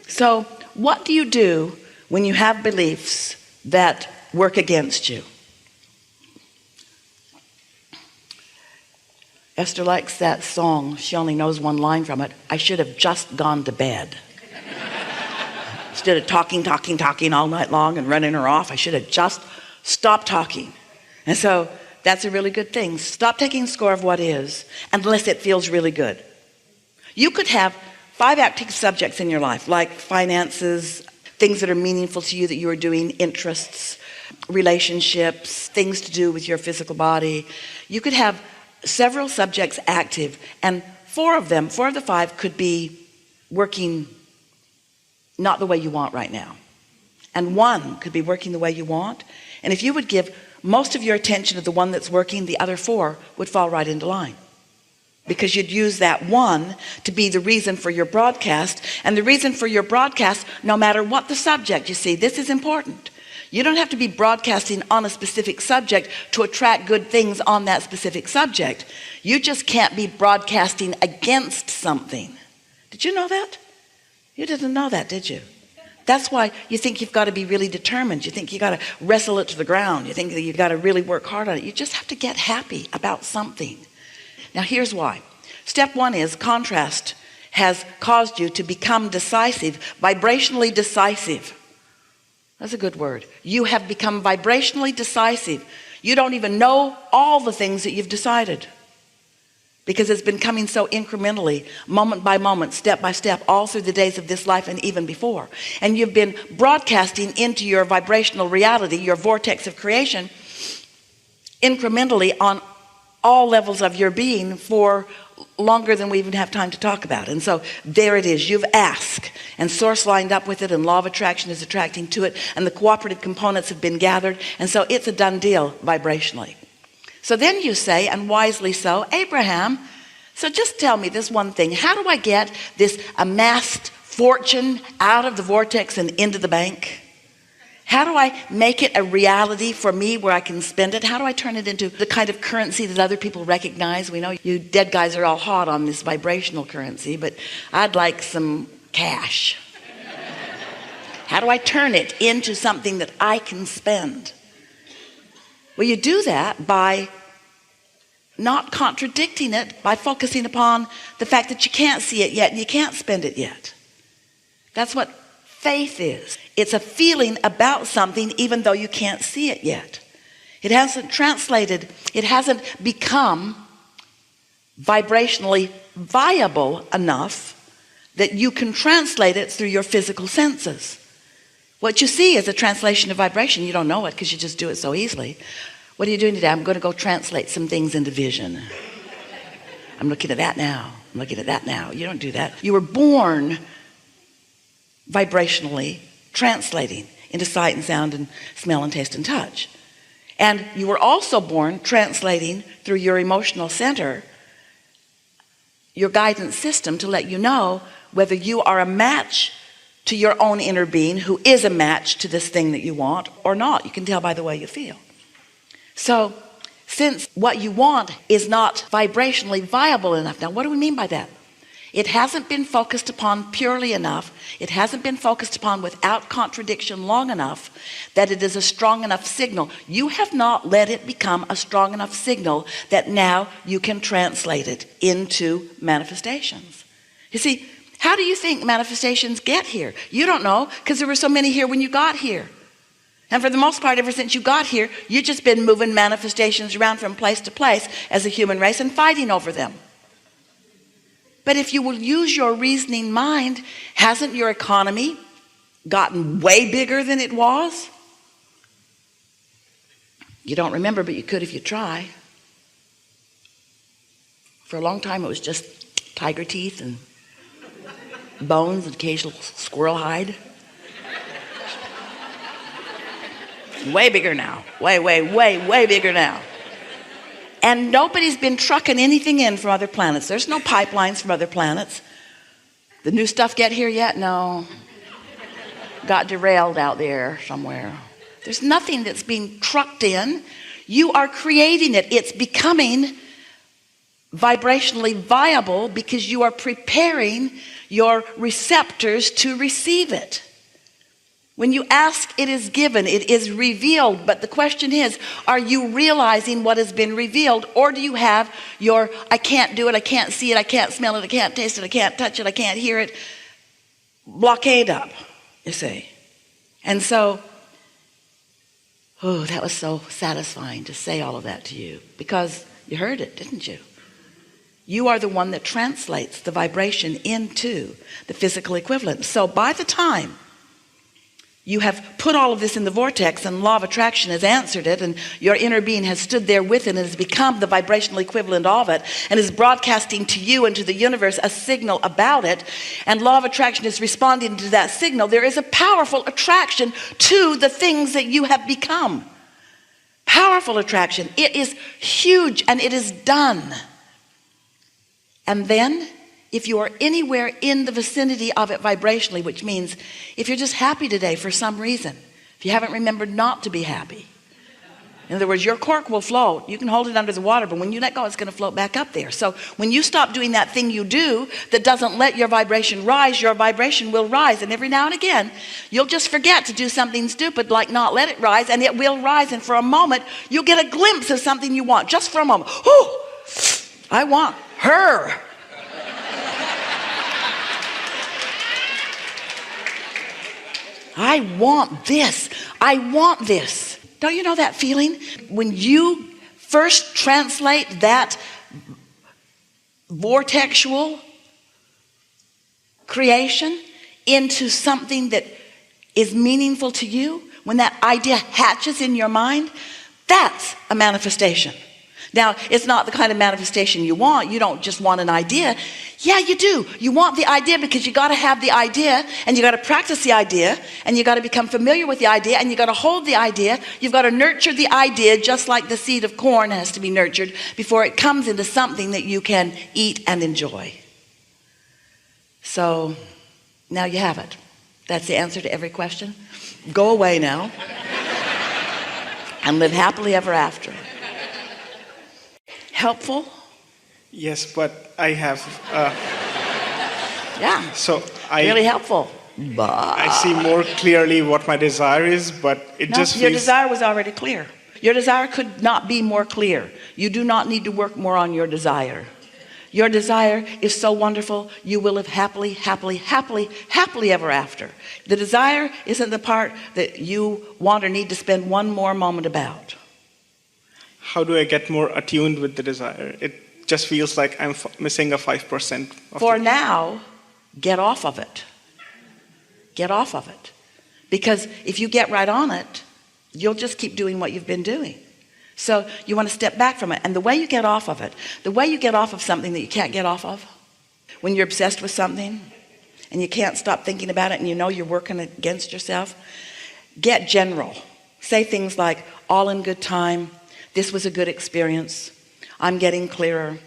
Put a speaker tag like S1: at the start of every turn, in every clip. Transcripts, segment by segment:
S1: So what do you do when you have beliefs that work against you? Esther likes that song. She only knows one line from it. I should have just gone to bed. Instead of talking all night long and running her off, I should have just stopped talking. And so that's a really good thing. Stop taking score of what is unless it feels really good. You could have 5 active subjects in your life, like finances, things that are meaningful to you that you are doing, interests, relationships, things to do with your physical body. You could have several subjects active, and 4 of the 5 could be working not the way you want right now, and 1 could be working the way you want. And if you would give most of your attention to the one that's working, the other 4 would fall right into line, because you'd use that 1 to be the reason for your broadcast. And the reason for your broadcast, no matter what the subject, you see, this is important. You don't have to be broadcasting on a specific subject to attract good things on that specific subject. You just can't be broadcasting against something. Did you know that? You didn't know that, did you? That's why you think you've got to be really determined. You think you got to wrestle it to the ground. You think that you've got to really work hard on it. You just have to get happy about something. Now here's why. Step 1 is contrast has caused you to become decisive, vibrationally decisive. That's a good word. You have become vibrationally decisive. You don't even know all the things that you've decided, because it's been coming so incrementally, moment by moment, step by step, all through the days of this life and even before. And you've been broadcasting into your vibrational reality, your vortex of creation, incrementally on all levels of your being for longer than we even have time to talk about. And so there it is. You've asked, and source lined up with it, and law of attraction is attracting to it, and the cooperative components have been gathered, and so it's a done deal vibrationally. So then you say, and wisely so, Abraham, so just tell me this one thing. How do I get this amassed fortune out of the vortex and into the bank? How do I make it a reality for me where I can spend it? How do I turn it into the kind of currency that other people recognize? We know you dead guys are all hot on this vibrational currency, but I'd like some cash. How do I turn it into something that I can spend? Well, you do that by not contradicting it, by focusing upon the fact that you can't see it yet and you can't spend it yet. That's what faith is. It's a feeling about something even though you can't see it yet. It hasn't translated, it hasn't become vibrationally viable enough that you can translate it through your physical senses. What you see is a translation of vibration. You don't know it because you just do it so easily. What are you doing today? I'm going to go translate some things into vision. I'm looking at that now. I'm looking at that now. You don't do that. You were born vibrationally translating into sight and sound and smell and taste and touch. And you were also born translating through your emotional center, your guidance system, to let you know whether you are a match to your own inner being, who is a match to this thing that you want, or not. You can tell by the way you feel. So since what you want is not vibrationally viable enough, now what do we mean by that? It hasn't been focused upon purely enough. It hasn't been focused upon without contradiction long enough that it is a strong enough signal. You have not let it become a strong enough signal that now you can translate it into manifestations. You see, how do you think manifestations get here? You don't know, because there were so many here when you got here. And for the most part, ever since you got here, you've just been moving manifestations around from place to place as a human race and fighting over them. But if you will use your reasoning mind, hasn't your economy gotten way bigger than it was? You don't remember, but you could if you try. For a long time, it was just tiger teeth and bones and occasional squirrel hide. Way bigger now. Way bigger now. And nobody's been trucking anything in from other planets. There's no pipelines from other planets. The new stuff get here yet? No. Got derailed out there somewhere. There's nothing that's being trucked in. You are creating it. It's becoming vibrationally viable because you are preparing your receptors to receive it. When you ask, it is given, it is revealed. But the question is, are you realizing what has been revealed? Or do you have your, I can't do it, I can't see it, I can't smell it, I can't taste it, I can't touch it, I can't hear it, blockade up, you see? And so, oh, that was so satisfying to say all of that to you, because you heard it, didn't you? You are the one that translates the vibration into the physical equivalent. So by the time you have put all of this in the vortex and law of attraction has answered it, and your inner being has stood there with it and has become the vibrational equivalent of it and is broadcasting to you and to the universe a signal about it, and law of attraction is responding to that signal, there is a powerful attraction to the things that you have become. Powerful attraction. It is huge and it is done. And then if you are anywhere in the vicinity of it vibrationally, which means if you're just happy today for some reason, if you haven't remembered not to be happy, in other words, your cork will float. You can hold it under the water, but when you let go, it's going to float back up there. So when you stop doing that thing you do that doesn't let your vibration rise, your vibration will rise. And every now and again, you'll just forget to do something stupid like not let it rise, and it will rise. And for a moment, you'll get a glimpse of something you want, just for a moment. Oh, I want her. I want this. I want this. Don't you know that feeling? When you first translate that vortexual creation into something that is meaningful to you, when that idea hatches in your mind, that's a manifestation. Now, it's not the kind of manifestation you want. You don't just want an idea. Yeah, you do. You want the idea because you got to have the idea, and you got to practice the idea, and you got to become familiar with the idea, and you got to hold the idea. You've got to nurture the idea just like the seed of corn has to be nurtured before it comes into something that you can eat and enjoy. So now you have it. That's the answer to every question. Go away now and live happily ever after. Helpful?
S2: Yes, but I have.
S1: Yeah.
S2: So
S1: really helpful.
S2: I see more clearly what my desire is, but it just feels.
S1: Your desire was already clear. Your desire could not be more clear. You do not need to work more on your desire. Your desire is so wonderful. You will live happily, happily, happily, happily ever after. The desire isn't the part that you want or need to spend one more moment about.
S2: How do I get more attuned with the desire? It just feels like I'm missing a 5%.
S1: For now, get off of it. Get off of it. Because if you get right on it, you'll just keep doing what you've been doing. So you want to step back from it. And the way you get off of it, the way you get off of something that you can't get off of, when you're obsessed with something and you can't stop thinking about it and you know you're working against yourself, get general. Say things like, all in good time. This was a good experience. I'm getting clearer.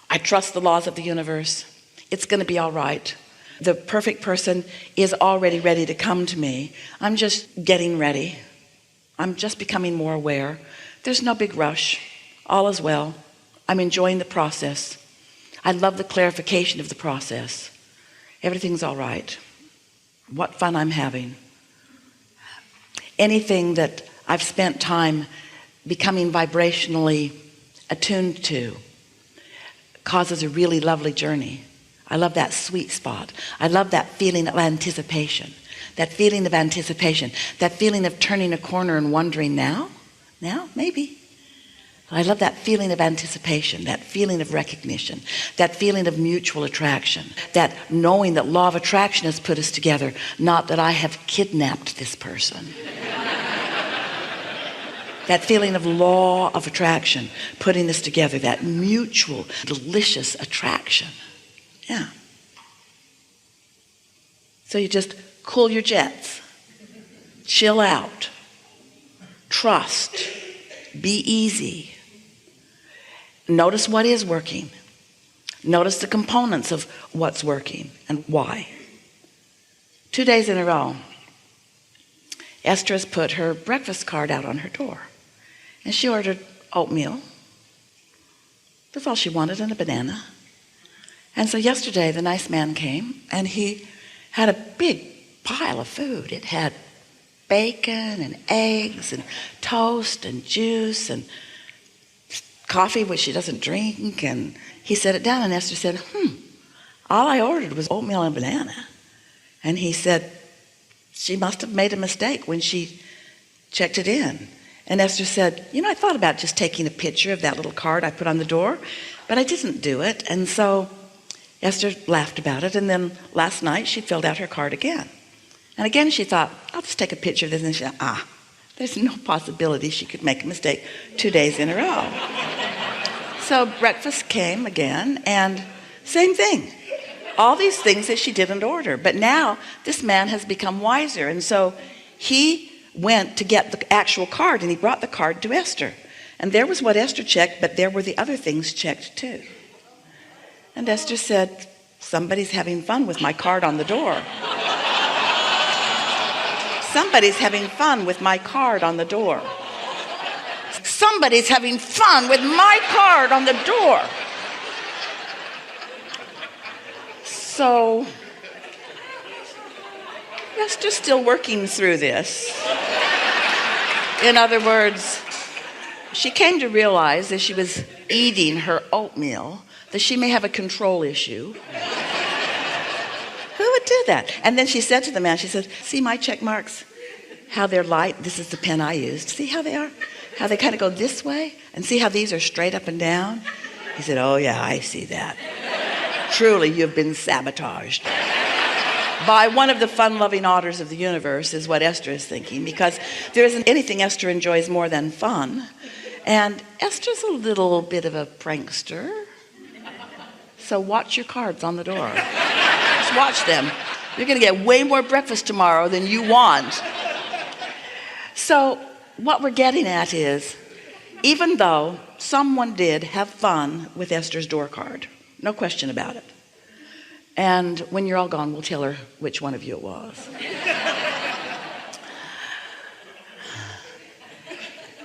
S1: I trust the laws of the universe. It's going to be all right. The perfect person is already ready to come to me. I'm just getting ready. I'm just becoming more aware. There's no big rush. All is well. I'm enjoying the process. I love the clarification of the process. Everything's all right. What fun I'm having. Anything that I've spent time becoming vibrationally attuned to causes a really lovely journey. I love that sweet spot. I love that feeling of anticipation. That feeling of anticipation. That feeling of turning a corner and wondering now, maybe. I love that feeling of anticipation, that feeling of recognition, that feeling of mutual attraction, that knowing that law of attraction has put us together, not that I have kidnapped this person. That feeling of law of attraction putting us together, that mutual, delicious attraction. Yeah. So you just cool your jets, chill out, trust, be easy. Notice what is working. Notice the components of what's working and why. 2 days in a row, Esther has put her breakfast card out on her door. And she ordered oatmeal. That's all she wanted, and a banana. And so yesterday the nice man came and he had a big pile of food. It had bacon and eggs and toast and juice and coffee, which she doesn't drink. And he set it down and Esther said, all I ordered was oatmeal and banana. And he said, she must have made a mistake when she checked it in. And Esther said, I thought about just taking a picture of that little card I put on the door, but I didn't do it. And so Esther laughed about it. And then last night she filled out her card again. And again she thought, I'll just take a picture of this. And she thought, there's no possibility she could make a mistake 2 days in a row. So breakfast came again, and same thing. All these things that she didn't order. But now this man has become wiser. And so he went to get the actual card, and he brought the card to Esther. And there was what Esther checked, but there were the other things checked too. And Esther said, somebody's having fun with my card on the door. Somebody's having fun with my card on the door. Somebody's having fun with my card on the door. So Esther's still working through this. In other words, she came to realize as she was eating her oatmeal that she may have a control issue. Who would do that? And then she said to the man, she said, see my check marks? How they're light. This is the pen I used. See how they are? How they kind of go this way? And see how these are straight up and down? He said, oh yeah, I see that. Truly, you've been sabotaged by one of the fun-loving otters of the universe, is what Esther is thinking, because there isn't anything Esther enjoys more than fun. And Esther's a little bit of a prankster. So watch your cards on the door. Just watch them. You're going to get way more breakfast tomorrow than you want. So what we're getting at is, even though someone did have fun with Esther's door card, no question about it. And when you're all gone, we'll tell her which one of you it was.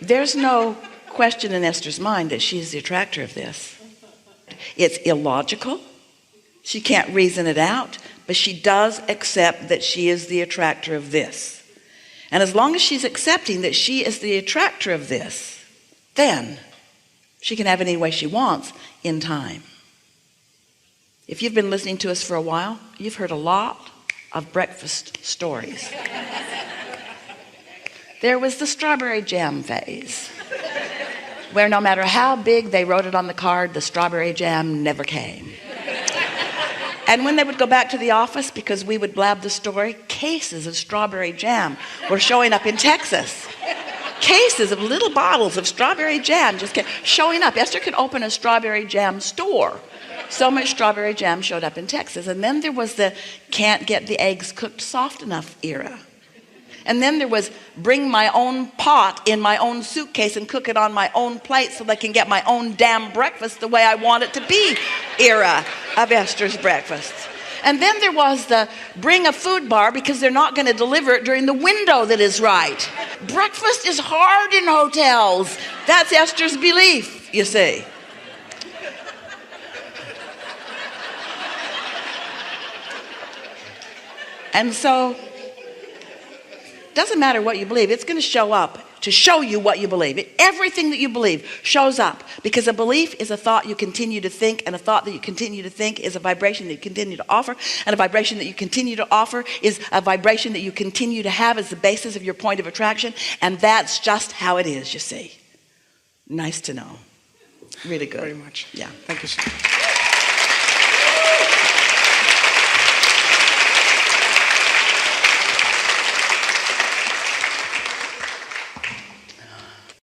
S1: There's no question in Esther's mind that she's the attractor of this. It's illogical. She can't reason it out, but she does accept that she is the attractor of this. And as long as she's accepting that she is the attractor of this, then she can have it any way she wants in time. If you've been listening to us for a while, you've heard a lot of breakfast stories. There was the strawberry jam phase, where no matter how big they wrote it on the card, the strawberry jam never came. And when they would go back to the office, because we would blab the story, cases of strawberry jam were showing up in Texas. Cases of little bottles of strawberry jam just kept showing up. Esther could open a strawberry jam store. So much strawberry jam showed up in Texas. And then there was the can't get the eggs cooked soft enough era. And then there was bring my own pot in my own suitcase and cook it on my own plate so that I can get my own damn breakfast the way I want it to be era of Esther's breakfast. And then there was the bring a food bar because they're not going to deliver it during the window that is right. Breakfast is hard in hotels. That's Esther's belief, you see. And so, doesn't matter what you believe, it's going to show up to show you what you believe. Everything that you believe shows up, because a belief is a thought you continue to think, and a thought that you continue to think is a vibration that you continue to offer, and a vibration that you continue to offer is a vibration that you continue to have as the basis of your point of attraction. And that's just how it is, you see. Nice to know. Really good.
S2: Very much.
S1: Yeah.
S2: Thank you so much.